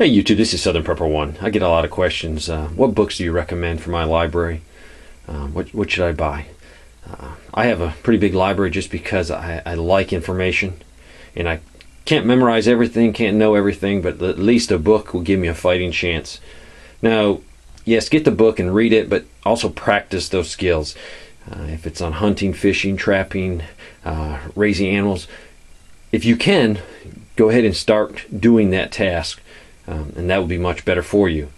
Hey YouTube, this is Southern Prepper 1. I get a lot of questions. What books do you recommend for my library? What should I buy? I have a pretty big library just because I like information, and I can't memorize everything, can't know everything, but at least a book will give me a fighting chance. Now, yes, get the book and read it, but also practice those skills. If it's on hunting, fishing, trapping, raising animals, if you can, go ahead and start doing that task. And that will be much better for you.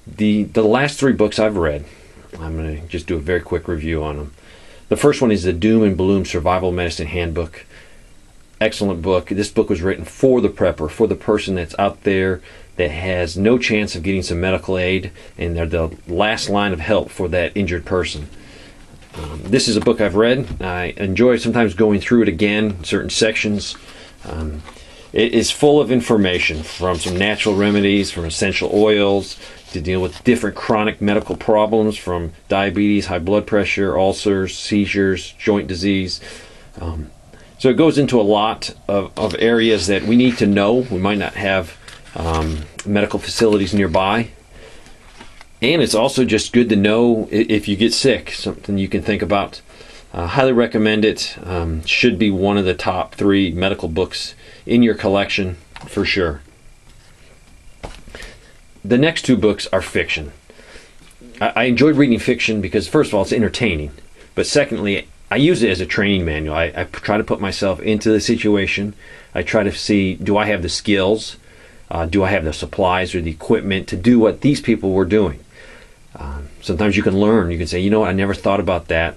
The last 3 books I've read, I'm going to just do a very quick review on them. The first one is the Doom and Bloom Survival Medicine Handbook. Excellent book. This book was written for the prepper, for the person that's out there that has no chance of getting some medical aid, and they're the last line of help for that injured person. This is a book I've read. I enjoy sometimes going through it again, certain sections. It is full of information, from some natural remedies, from essential oils, to deal with different chronic medical problems, from diabetes, high blood pressure, ulcers, seizures, joint disease. So it goes into a lot of areas that we need to know. We might not have medical facilities nearby. And it's also just good to know if you get sick, something you can think about. Highly recommend it. Should be one of the top 3 medical books in your collection for sure. The next 2 books are fiction. I enjoyed reading fiction because, first of all, it's entertaining, but secondly, I use it as a training manual. I try to put myself into the situation. I try to see, do I have the skills? Do I have the supplies or the equipment to do what these people were doing? Sometimes you can learn. You can say, you know what, I never thought about that.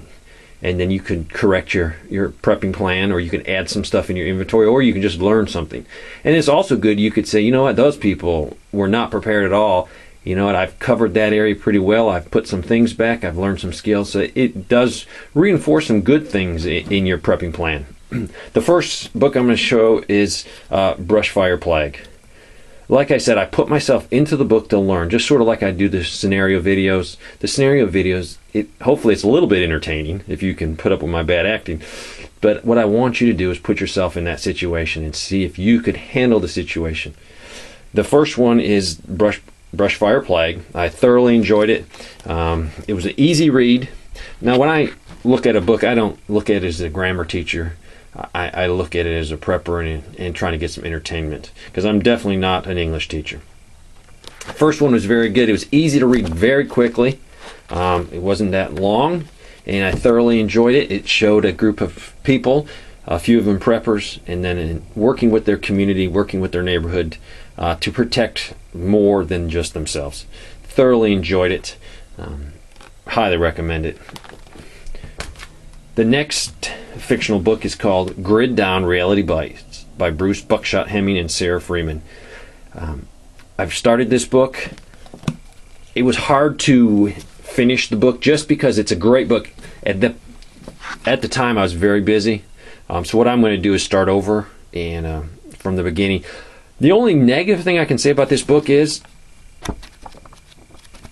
And then you could correct your prepping plan, or you can add some stuff in your inventory, or you can just learn something. And it's also good, you could say, you know what, those people were not prepared at all. You know what, I've covered that area pretty well. I've put some things back. I've learned some skills. So it does reinforce some good things in your prepping plan. The first book I'm going to show is BrushFire Plague. Like I said, I put myself into the book to learn, just sort of like I do the scenario videos. The scenario videos, hopefully it's a little bit entertaining, if you can put up with my bad acting. But what I want you to do is put yourself in that situation and see if you could handle the situation. The first one is BrushFire Plague. I thoroughly enjoyed it. It was an easy read. Now, when I look at a book, I don't look at it as a grammar teacher. I look at it as a prepper and trying to get some entertainment, because I'm definitely not an English teacher. First one was very good. It was easy to read very quickly. It wasn't that long, and I thoroughly enjoyed it. It showed a group of people, a few of them preppers, and then working with their community, working with their neighborhood to protect more than just themselves. Thoroughly enjoyed it. Highly recommend it. The next fictional book is called Grid Down Reality Bites by Bruce Buckshot Hemming and Sara Freeman. I've started this book. It was hard to finish the book just because it's a great book. At the time, I was very busy. So what I'm going to do is start over and from the beginning. The only negative thing I can say about this book is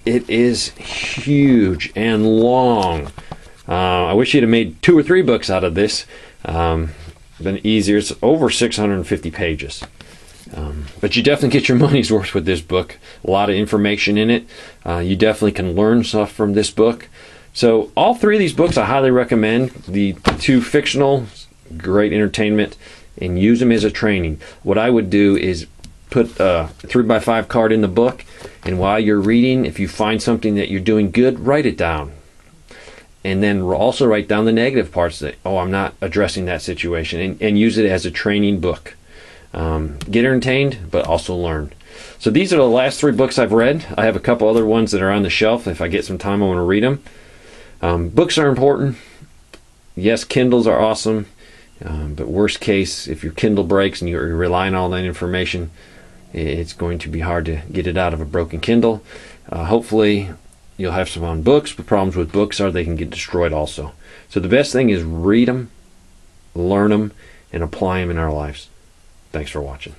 it is huge and long. I wish you'd have made 2 or 3 books out of this. Been easier. It's over 650 pages. But you definitely get your money's worth with this book. A lot of information in it. You definitely can learn stuff from this book. So all 3 of these books I highly recommend. The 2 fictional, great entertainment, and use them as a training. What I would do is put a 3x5 card in the book, and while you're reading, if you find something that you're doing good, write it down. And then also write down the negative parts that, oh, I'm not addressing that situation, and use it as a training book. Get entertained, but also learn. So these are the last 3 books I've read. I have a couple other ones that are on the shelf. If I get some time, I want to read them. Books are important. Yes, Kindles are awesome. But worst case, if your Kindle breaks and you're relying on all that information, it's going to be hard to get it out of a broken Kindle. Hopefully you'll have some on books. The problems with books are they can get destroyed also. So the best thing is read them, learn them, and apply them in our lives. Thanks for watching.